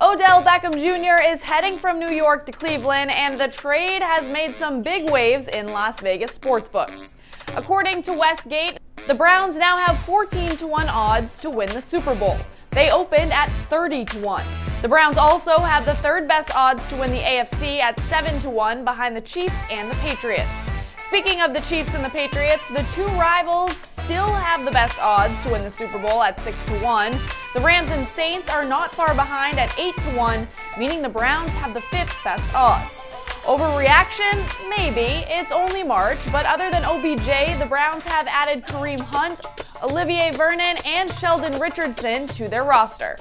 Odell Beckham Jr. is heading from New York to Cleveland, and the trade has made some big waves in Las Vegas sportsbooks. According to Westgate, the Browns now have 14-1 odds to win the Super Bowl. They opened at 30-1. The Browns also have the third best odds to win the AFC at 7-1 behind the Chiefs and the Patriots. Speaking of the Chiefs and the Patriots, the two rivals still have the best odds to win the Super Bowl at 6-1. The Rams and Saints are not far behind at 8-1, meaning the Browns have the fifth best odds. Overreaction? Maybe. It's only March, but other than OBJ, the Browns have added Kareem Hunt, Olivier Vernon, and Sheldon Richardson to their roster.